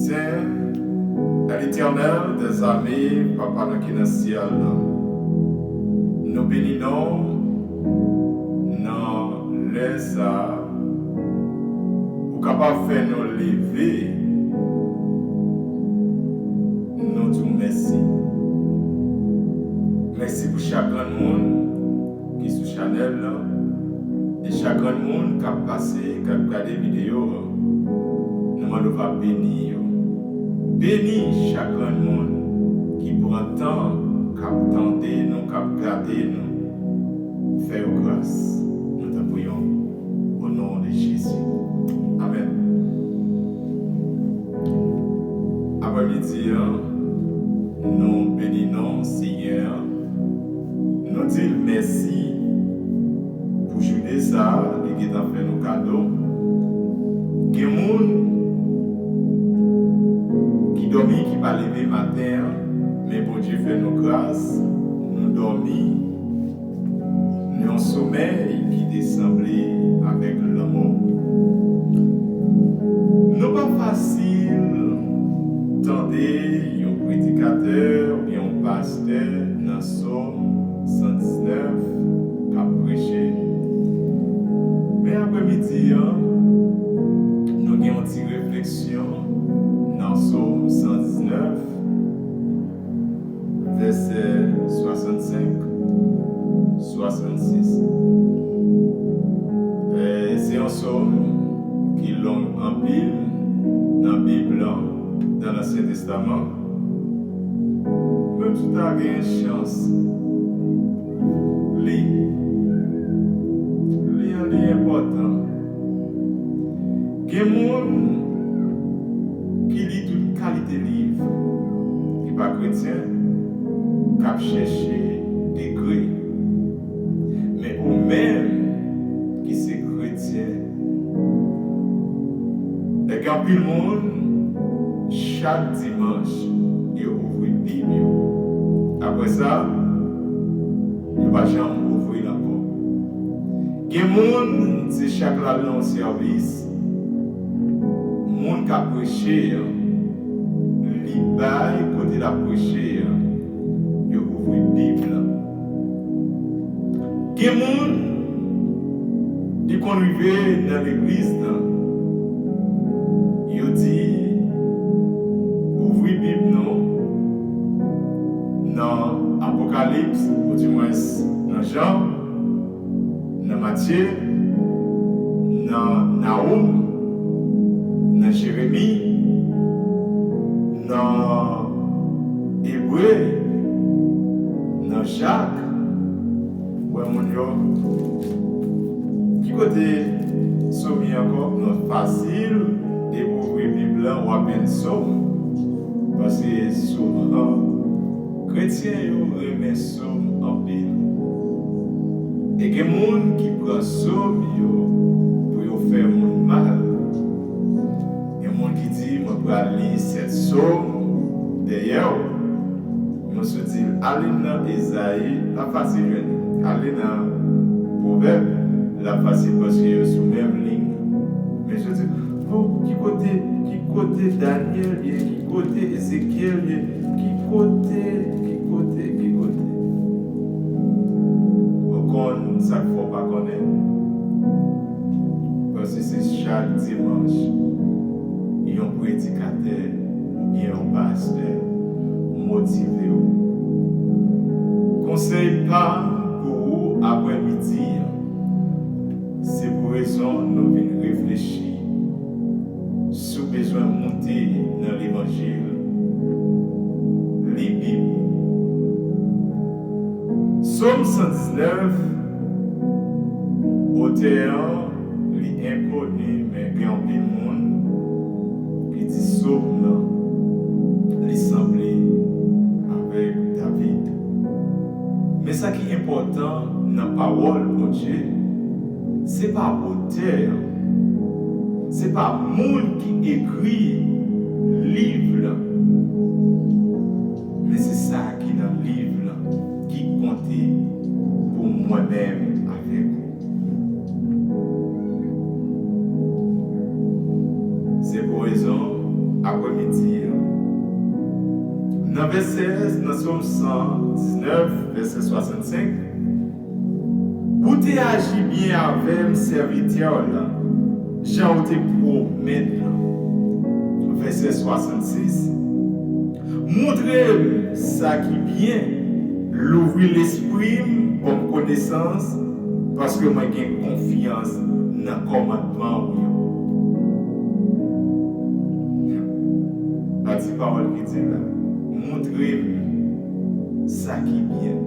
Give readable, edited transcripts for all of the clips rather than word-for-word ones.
saint, à l'éternel des armées, papa qui est dans le ciel. Nous bénissons dans les arts, pour capable de faire nous lever. Nous disons merci. Merci pour chaque monde qui est sur Chanel et chaque monde qui a passé, qui a regardé la vidéo. Nous allons bénir. Bénis chaque monde qui prend le temps, qui a tenté nous, qui a gardé nous. Fais grâce. Nous te prions au nom de Jésus. Amen. Après-midi, nous bénissons Seigneur. Nous disons merci pour jouer ça et qui t'a fait nos cadeaux. Que monde qui dormit, qui va lever matin, mais pour Dieu fait nos grâces, nous dormons, nous en sommeil qui descend avec l'amour. Nous pas facile tendez un prédicateur ou bien un pasteur dans Somme 119 qui a prêché. Mais après-midi, nous avons une petite réflexion dans Somme 119, verset 65, 66. C'est un somme qui est long en pile dans la Bible, dans l'Ancien Testament. Même si tu as une chance, lis un livre important. Il y a des gens qui lisent toute qualité de livre, qui ne sont pas chrétiens, qui ont cherché des degrés. Mais ou même qui sont chrétiens. Et quand tout le monde, chaque dimanche, il ouvre une Bible. Après ça, il ne va jamais ouvrir la porte. Il y a des gens, c'est chaque long service. Les gens qui ont prêché, ils baillent côté la prêcher, ils ouvrent une Bible. Il y a des gens qui sont arrivés dans l'église, ils disent, ouvrez la Bible dans Apocalypse, ou du moins dans Jean, dans Matthieu, dans Nahum, dans Jérémie, dans Hébreu, dans Jacques. Ouais, mon Dieu. Qui côté somme encore non facile de ouvrir la Bible ou à peine somme. Parce que souvent, chrétiens remettent somme en pile. Et il y a des gens qui prennent somme pour faire mon mal. Il y a des gens qui disent, je vais lire cette somme d'ailleurs. Je me dit, allez dans Esaïe, la facile, allez dans Proverbe, la facile parce que je suis même ligne. Mais je dis, vous, qui côté Daniel, qui côté Ézéchiel, qui côté. Vous ça qu'il ne faut pas connaître. Parce que c'est chaque dimanche, il y a un prédicateur ou bien un pasteur motivé. Conseil pas pour vous après-midi. C'est pour raison nous venons réfléchir sur le besoin de monter dans l'évangile, les Bibles. Somme 119, auteur, les inconnus, mais il y a un peu de monde qui dit Somme, les semblés avec David. Mais ce qui est important dans la parole de Dieu, ce n'est pas auteur, ce n'est pas le monde qui écrit le livre, mais c'est ça qui est dans le livre qui compte pour moi-même avec vous. C'est pour raison, après-midi, Dans verset, dans Somme 119, verset 65, pour te agir bien avec serviteur là, j'en te promets là. Verset 66, montrez ça qui bien, l'ouvrir l'esprit comme connaissance, parce que moi j'ai confiance dans le commandement. La petite parole qui dit là, montrez ça qui bien.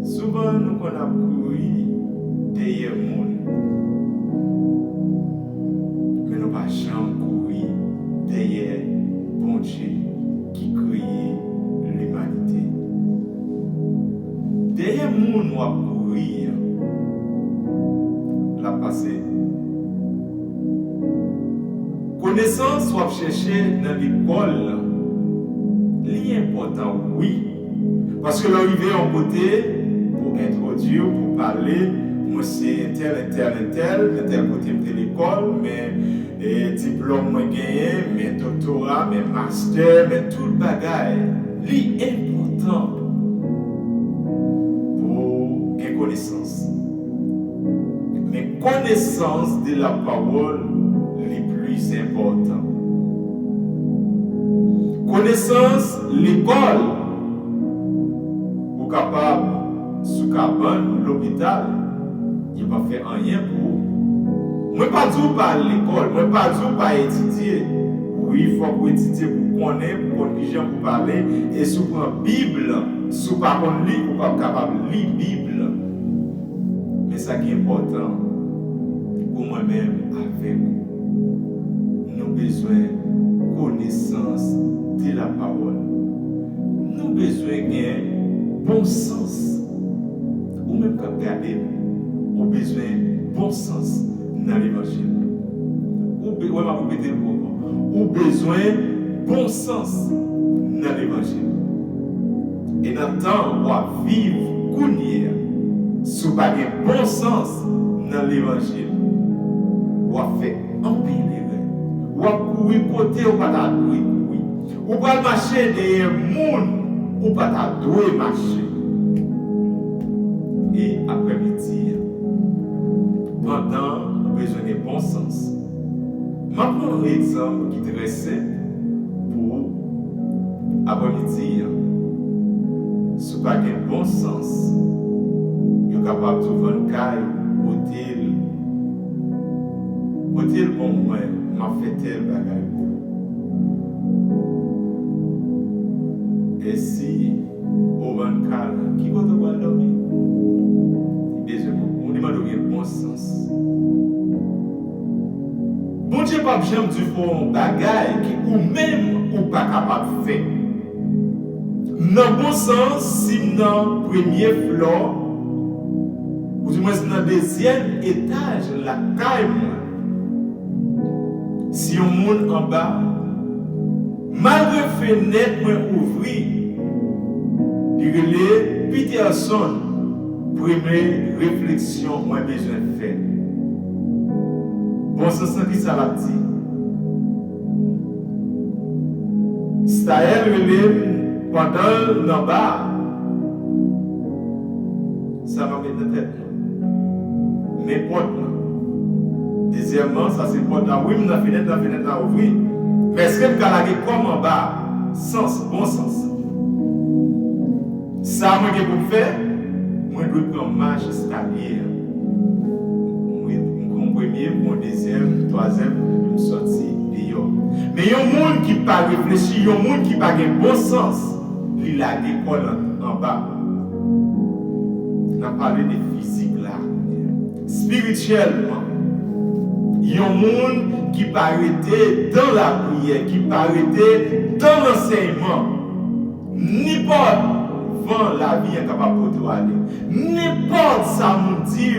Souvent, nous qu'on a couru derrière le monde, mais nous pas jamais courir derrière bon Dieu qui crée l'humanité. Derrière le monde, nous allons courir la passé. Connaissance, on va chercher dans l'école. L'important, oui. Parce que l'arrivée en côté, pour introduire, pour parler, moi c'est tel côté de l'école, mais diplôme moi gagné, mes doctorats, mes masters, mais tout le bagage, l'important pour gagner connaissance. Mais connaissance de la parole, les plus importants. Connaissance, l'école, ou capable, sous cabane, l'hôpital, il va faire rien pour. Moi, pas tout par l'école, moi, pas tout par étudier. Oui, il faut pour étudier, pour connaître, pour corriger, pour parler, et sous la Bible, sous pas qu'on lit, ou pas capable de lire la Bible. Mais ça qui est important, pour moi-même, avec vous, nous avons besoin de connaissance de la parole. Nous avons besoin de bon sens. Ou même quand regarder, nous avons besoin de bon sens dans l'évangile. Ou besoin de bon sens dans l'évangile. Et dans le temps, on va vivre cournier. Si vous n'avez pas bon sens dans l'évangile, on va faire empiler. On va courir côté, on va pas courir. On va marcher derrière le monde, on va pas marcher. Et après-midi, pendant, on a besoin de bon sens. Je vais prendre un exemple qui est très simple pour après-midi. Si vous n'avez pas bon sens, vous êtes capable de trouver un caille, hôtel bon moi, m'a fait tel bagage. Et si au van calme, qui va te voir dormir? On demande de bon sens. Bon Dieu pas jamais du fond bagage qui ou même ou pas capable de faire. Dans bon sens, si dans premier floor ou du moins dans deuxième étage la caille, si on monte en bas, malgré fenêtre ouvri, il relève Peterson, première réflexion moi besoin de faire. Bon sens qui ça l'a dit. Staël relève pendant en bas. Ça va mettre de tête. Mais porte. Deuxièmement, ça c'est porte là. Oui, la fenêtre là ouvri. Mais est-ce que le cas comme en bas? Sens, bon sens. Ça, moi, je peux faire. Moi, je dois prendre marche escalier. Mon premier, mon deuxième, troisième, je me sorti dehors. Mais il y a un monde qui n'a pas réfléchi, il y a un monde qui n'a pas de bon sens. Il a l'école en bas. On a parlé de physique là. Spirituellement. Il y a un monde qui peut arrêter dans la prière, qui peut arrêter dans l'enseignement. N'importe vent la vie est capable de aller. N'importe ça nous dit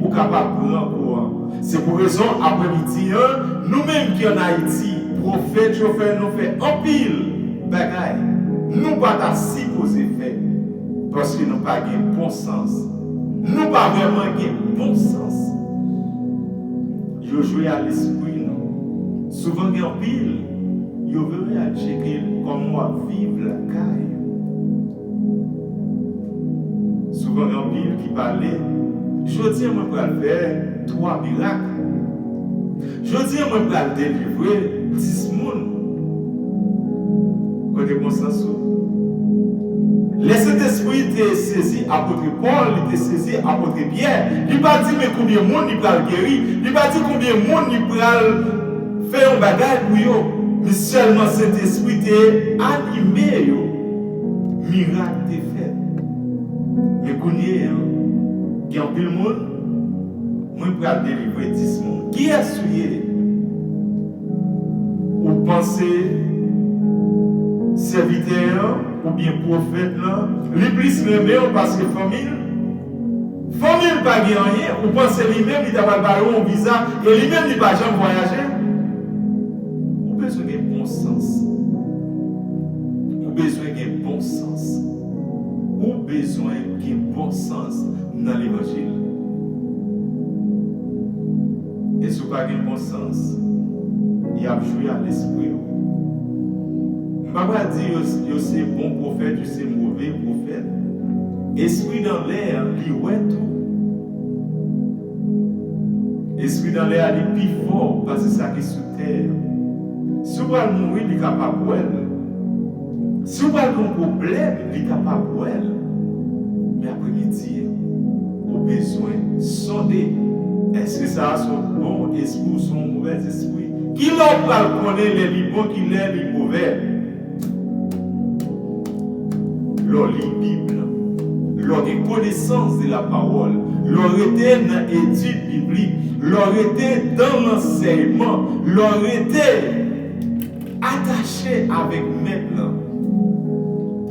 ou capable de prendre. C'est pour raison après-midi, nous-mêmes qui en Haïti, prophètes, chauffeurs, nous faisons en pile bagaille. Nous ne pas supposé faire parce que nous n'avons pas de bon sens. Nous n'avons pas vraiment de bon sens. Je joue à l'esprit, non. Souvent, en pile, Yo veut à checker comment vivre la caille. Souvent, il y a un pile qui parlait. Je dis, moi, pour faire 3 miracles. Je dis, moi, pour délivrer 10 personnes. Côté bon sens. Le Saint-Esprit était saisi, apôtre Paul, il était saisi, apôtre Pierre. Il n'a pas dit, mais combien de monde il peut guérir. Il n'a pas dit combien de monde il peut faire un bagage pour eux. Mais seulement cet esprit est animé. Miracle est fait. Mais qu'on y a un peu de monde, moi je peux délivrer 10 personnes. Qui est souillé? Ou pensez serviteur ou bien prophète là, les plus remet parce que famille pas rien, ou pensez lui-même il t'a pas ballon au visa et lui-même il pas jamais voyager. Ou besoin de bon sens. Ou besoin de bon sens. Ou besoin de bon sens dans l'évangile. Et si vous n'avez pas de bon sens, il y a joué à l'esprit. Je ne vais pas dire que c'est bon prophète ou c'est mauvais prophète. Esprit dans l'air, il ouais tout. Esprit dans l'air, il est plus fort parce que c'est ça qui est sous terre. Si vous allez mourir, il est capable de elle. Si vous avez un problème, il est capable de elle. Mais après-midi, vous avez besoin de sonder. Est-ce que ça a son bon esprit ou son mauvais esprit? Qui l'on va connaître les bons, qui les mauvais? L'on lit la Bible, l'on a connaissance de la parole, l'on était dans l'étude biblique, l'on était dans l'enseignement, l'on était attaché avec maintenant,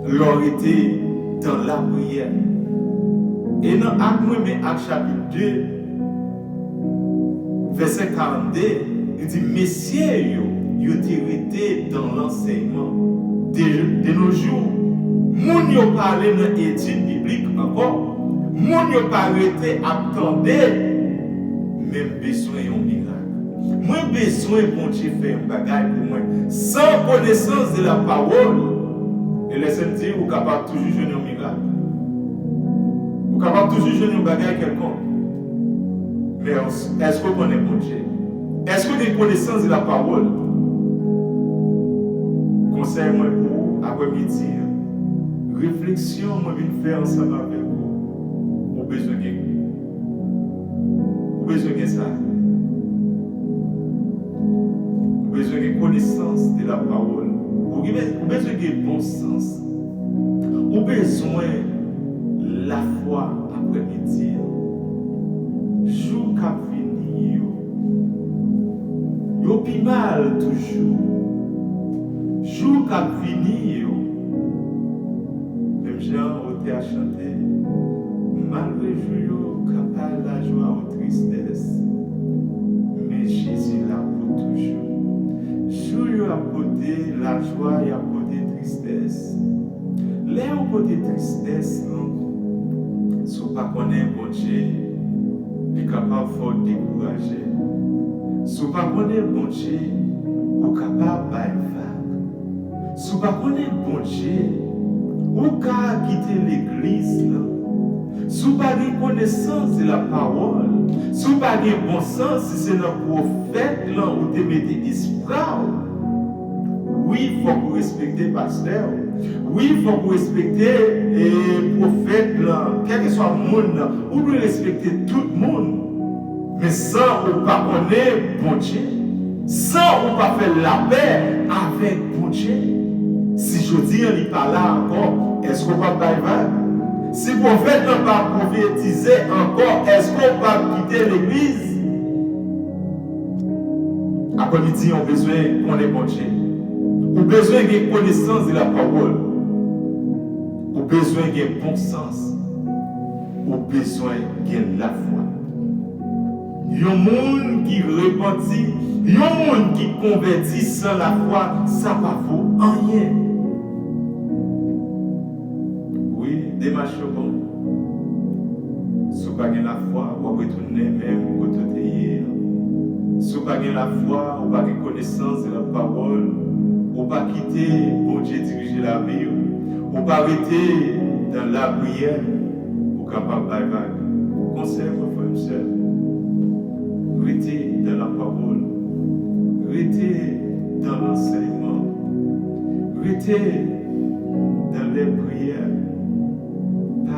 l'on était dans la prière. Et dans Acte chapitre 2, verset 42, il dit, messieurs, ils étaient dans l'enseignement de nos jours. Moun yo parlé dans l'étude biblique encore. Moun yo pas arrêté attendez même besoin d'un miracle. Moi besoin bon Dieu faire un bagage pour moi sans connaissance de la parole. Et laissez-moi dire vous capable toujours jouer un miracle. Vous capable toujours jouer un bagage quelconque. Mais est-ce que vous connaissez bon Dieu? Est-ce que vous avez connaissance de la parole? Conseil moi pour après-midi. Réflexion, moi, je vais faire ensemble avec vous. Vous avez besoin de vous. Vous avez besoin de ça. Vous avez besoin de connaissance de la parole. Vous avez besoin de bon sens. Vous avez besoin de la foi après-midi. Jour qui vient. Vous avez mal toujours. Jour qui vient. Jean ôté à chanter, malgré jour, capable la joie ou tristesse, mais Jésus là pour toujours. Jour à côté, la joie et à côté tristesse. Là à côté tristesse, si vous ne connaissez pas bon Dieu, il est capable de décourager. Si vous ne connaissez pas bon Dieu, vous êtes capable de vague. Si vous ne connaissez pas bon Dieu, ou qu'à quitter l'église, si vous n'avez pas de connaissance de la parole, si vous n'avez pas de bon sens, si c'est un prophète là où vous mettez esprit, oui, il faut que vous respectez le pasteur, oui, il faut que vous respectez les prophètes là, quel que soit le monde, vous devez respecter tout le monde, mais sans vous ne pas connaître bon Dieu, sans vous ne pas faire la paix avec bon Dieu. Si je dis, il n'est pas là encore, est-ce qu'on va pas y Si le prophète n'a pas prophétisé encore, est-ce qu'on va quitter l'église? Après-midi, on a besoin qu'on ait bon Dieu. On a besoin de connaissance de la parole. On a besoin de bon sens. On a besoin de la foi. Il y a un monde qui repentit, il y a un monde qui convertit sans la foi, ça ne vaut rien. Démarche bon. Si vous n'avez pas la foi, vous retournez même côté. Si vous n'avez pas la foi, vous n'avez pas de connaissance de la parole, ou pas quitter, bon Dieu, diriger la vie, ou pas arrêter dans la prière, ou capable de vague. Conseil, mon frère, sœur, restez dans la parole, restez dans l'enseignement, restez dans les prières.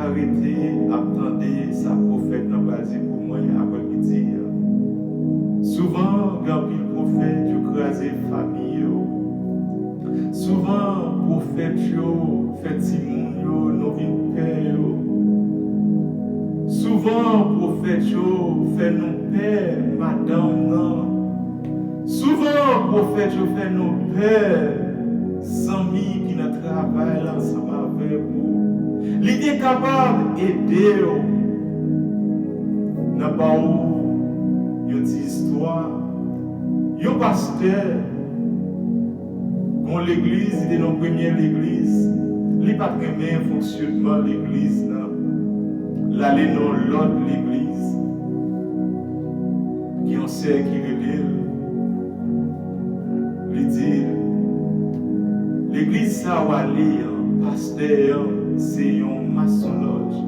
Arrêtez, attendez, sa prophète n'a pas dit pour moi après-midi. Souvent, quand il prophète, tu crasez famille. Souvent, prophète, fait Simon, nous vîmes père. Souvent, prophète, fait nos pères, madame, non. Souvent, prophète, fait nos pères, amis qui ne travaillent ensemble avec vous. L'idée capable d'aider n'a pas où une histoire, un pasteur, quand l'église, il est dans la première église, il n'est pas très bien fonctionnement de l'église, l'aller dans l'autre l'église, qui en sait qui relève, lui dit, l'église ça va aller, pasteur, c'est un maçon loge.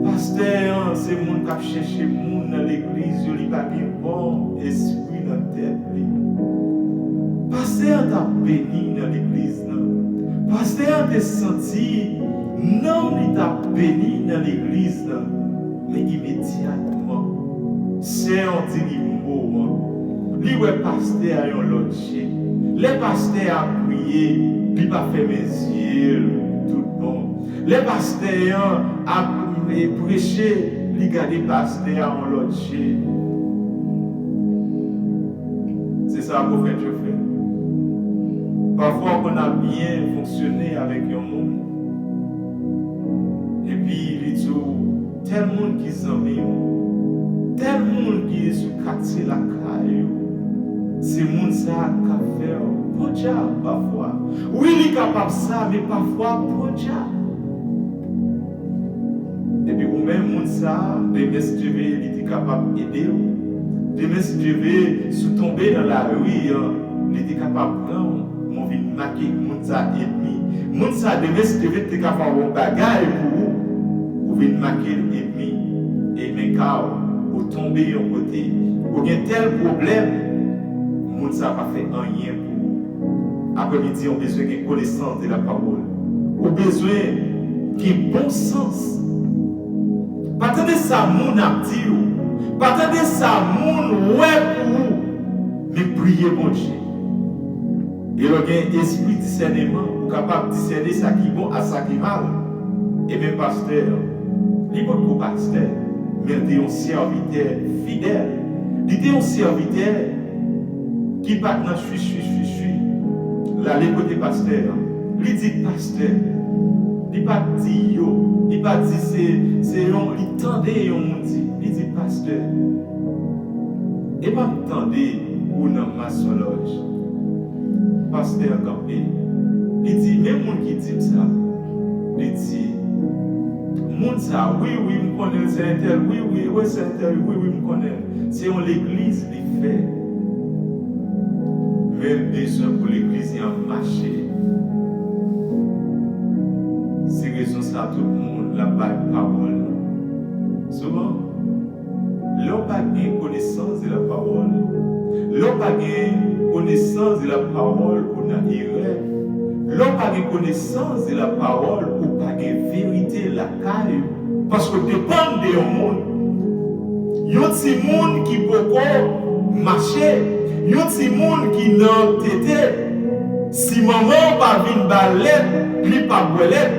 Pasteur, c'est mon qui a cherché moun dans l'église, il n'y a pas de bon esprit dans la tête. Pasteur t'a béni dans l'église. Pasteur t'a senti, non, il t'a béni dans l'église. Mais immédiatement, c'est un petit moment. Lui, le pasteur a un logé. Le pasteur a prié, il n'a pas fait mes yeux. Tout bon. Les pasteurs ont prêché, les gars des pasteurs ont logé. C'est ça que je fais. Parfois, on a bien fonctionné avec un monde. Et puis, il dit tel monde qui s'en tel monde qui est sous quartier la caille. C'est monde ça qui a fait. Bon Dieu, parfois. Oui, il est capable de ça, mais parfois, bon Dieu. Et puis, vous-même, monde ça, demain, si Dieu veut, il est capable d'aider. Demain, si Dieu veut, si tomber dans la rue, il est capable de prendre. Mon vie marqué, monde ça, ennemi. Monde ça, demain, si Dieu veut, il est capable de faire un bagage pour vous. Vous venez marquer l'ennemi. Et même quand vous tombez en côté, vous avez tel problème, monde ça n'a pas fait rien pour vous. Après-midi, on a besoin d'une connaissance de la parole. On a besoin d'un bon sens. Pas attendez ça, mon abdi. Pas attendez ça, mon ouais pour vous. Mais priez, bon Dieu. Et vous avez un esprit de discernement. Vous êtes capable de discerner ça qui est bon à ça qui est mal. Et même pasteur, il n'est pas que pasteur, mais il est un serviteur fidèle. Il est un serviteur qui part dans suis. Là, les côtés pasteur, il dit pasteur, il pas dit yo, il pas dit c'est il tendait on dit, il dit pasteur. Et pas tendez ou dans ma loge. Pasteur campé. Il dit même monde qui dit ça, il dit monde ça, oui, me connaît, c'est un tel, oui, c'est un tel, oui, me connaît. C'est en l'église, il fait. Mais besoin pour l'église, il a marché. C'est raison ça, tout le monde, la parole. Souvent, l'on pas de connaissance de la parole. L'on pas de connaissance de la parole pour n'a erreur. L'on pas de connaissance de la parole pour pas de vérité la caille. Parce que dépend de monde. Il y a des gens qui peuvent marcher. Il y a des gens qui n'ont pas. Si maman pas vient balette, lui pas boilette.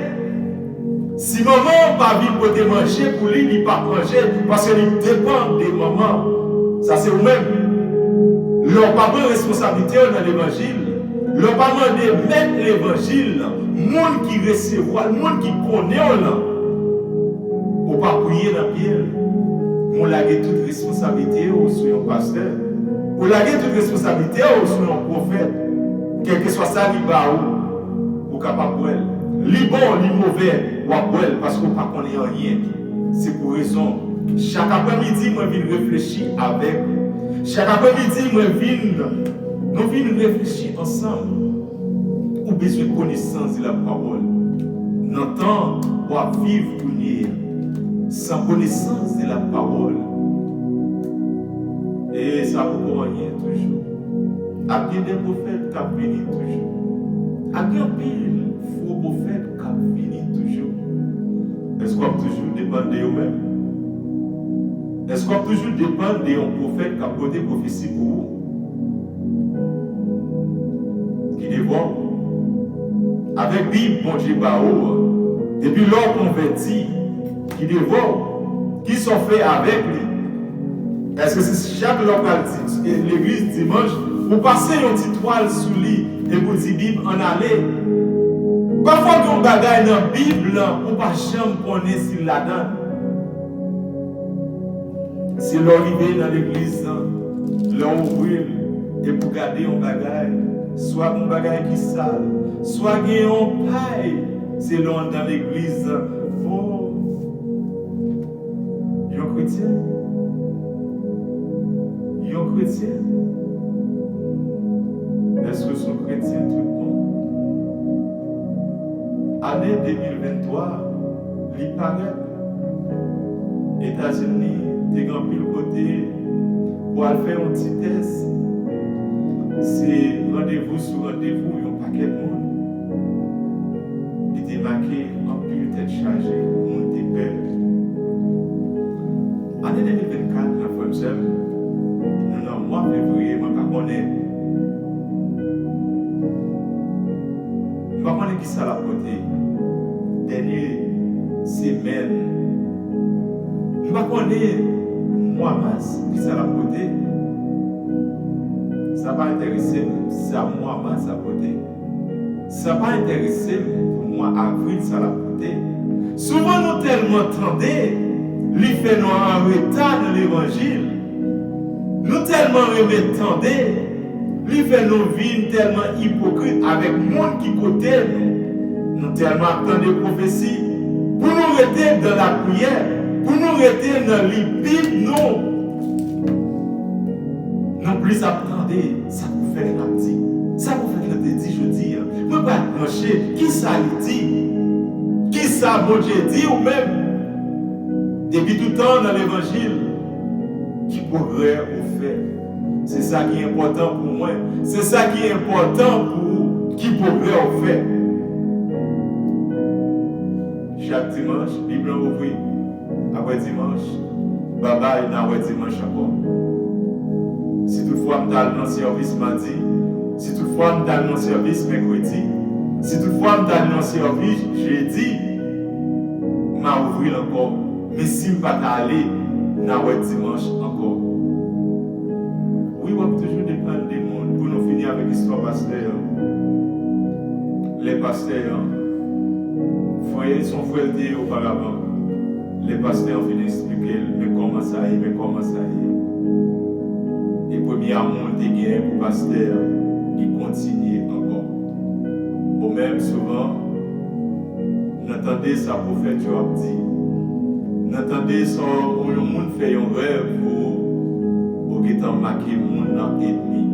Si maman pas vient pour te manger, pour lui, il pas manger. Parce qu'il dépend de maman. Ça c'est vous-même. Leur pas de responsabilité dans l'évangile. Leur pas de mettre l'évangile. Le monde qui recevra, le monde qui connaît, ou pas prier dans la pierre. On lâche toute responsabilité sur un pasteur. On lâche toute responsabilité sur un prophète. Quel que soit ça, il va où, ou capable de boire. Li bon, li mauvais, ou à boire, parce qu'on ne connaît rien. C'est pour raison. Chaque après-midi, moi, je viens réfléchir avec. Chaque après-midi, moi, nous venons réfléchir ensemble. Ou besoin de connaissance de la parole. N'entend ou vivre pour nier. Sans connaissance de la parole. Et ça vous rien toujours. À bien des prophètes qui viennent toujours. À bien pile faux prophètes qui viennent toujours. Est-ce qu'on toujours dépend de eux-mêmes? Est-ce qu'on toujours dépend d'un prophète qui a porté prophétie pour vous? Qui dévoile? Avec Bible, bon Dieu, depuis l'homme converti, qui dévoile, qui sont faits avec lui. Est-ce que c'est chaque local l'église dimanche, vous passez une petite toile sous lui et vous dites Bible en aller? Parfois, qu'on bagaille dans la Bible, ou pas jamais connaître s'il la donne. Si l'arrivée dans l'église, l'ouvrir et pour garder un bagaille, soit un bagaille qui sale, soit un paille, c'est l'on dans l'église. Oh, il y a un chrétien. Il y a un chrétien. Est-ce que son chrétien tout le monde? Année 2023, il paraît. États-Unis, des grands pile côté, pour aller faire un petit test. C'est rendez-vous sur rendez-vous, il y a un paquet de monde. Il était marqué en pile tête chargée, monde était peur. Année 2024, la femme j'aime. Non, moi, février, moi, pas connaître. Je ne sais pas qui ça la côté. Dernière semaine. Je ne sais pas moi, masse, qui ça la côté. Ça va intéresser, ça moi, masse à côté. Ça va intéresser pour moi, avril, ça la côté. Souvent, nous tellement tendez, lui fait nous en retard dans l'évangile. Nous tellement remettendez. Lui fait nos vies tellement hypocrites avec le monde qui côté nous. Nous tellement attendons des prophéties. Pour nous rester dans la prière, pour nous rester dans les Bibles, non. Non plus attendez, ça vous fait la dit. Ça vous fait la dit, je dis. Vous ne pouvez pas trancher. Qui ça dit? Qui ça, mon Dieu, dit ou même? Depuis tout le temps dans l'évangile, qui progrès au fait. C'est ça qui est important pour moi. C'est ça qui est important pour qui progrès au fait. Chaque dimanche, Bible ouvre. Après dimanche, Baba et après dimanche encore. Si toutefois je dans le service mardi, si toutefois je dans le service mercredi, si toutefois je dans le service jeudi, je vais ouvrir encore. Mais si je ne vais pas aller, après dimanche encore. Oui, on peut toujours dépendre des mondes. Pour nous finir avec l'histoire pasteur. Les pasteurs, ils sont frères auparavant. Les pasteurs ont fini d'expliquer, mais comment ça y est, mais comment ça y est. Et premier amour de guerre pour pasteur, il continue encore. Ou même souvent, n'entendez ça prophète Joab dit. N'entendez ça, où le monde fait un rêve pour qu'il t'en marque le monde ennemi.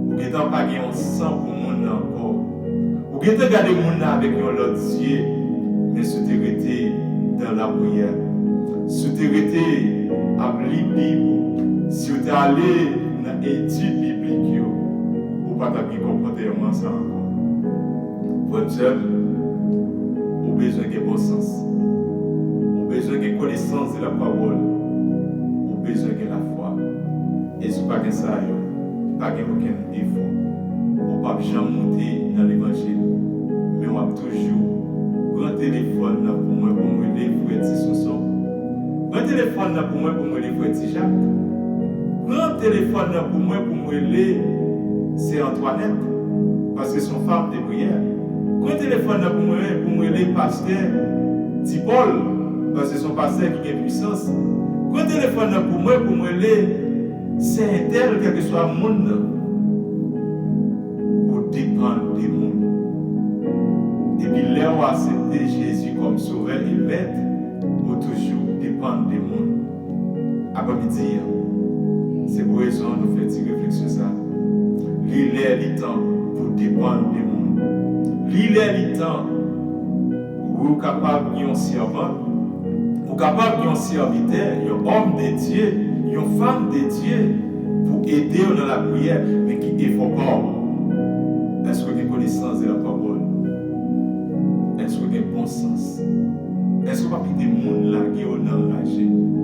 Pour qu'il t'en pague un sang pour le monde encore. Pour qu'il t'en garde le monde avec l'autre Dieu, mais se t'arrêter dans la prière. Se t'arrêter à lire la Bible. Si tu es allé dans l'étude biblique, ou pas t'as comportement ça encore. Pour être ou besoin de bon sens. Ou besoin de connaissance de la parole. Ou besoin de la foi. Et si pas que ça, pas aucun défaut. Ou pas jamais monter dans l'évangile. Mais on a toujours prendre téléphone pour moi pour me les frères Soso. Prendre téléphone pour moi pour me les frères Jacques. Prendre téléphone pour moi pour me les c'est Antoinette parce que son femme de prière. Prendre téléphone pour me les pasteur Paul parce que son pasteur qui a puissance. Prendre téléphone pour moi pour me les c'est un tel quel que soit le monde pour dépendre du monde. Et puis là, on a accepté Jésus comme sauveur et maître pour toujours dépendre du monde. Après-midi, c'est pour raison de nous faire une réflexion ça. Il est le temps pour dépendre du l'île temps, ou capable de un servant, ou capable de un serviteur, un homme de Dieu, une femme de Dieu, pour aider dans la prière, mais qui est fort pas. Est-ce que vous avez connaissance de la parole? Est-ce que vous avez bon sens? Est-ce que vous avez des gens là qui ont enragé?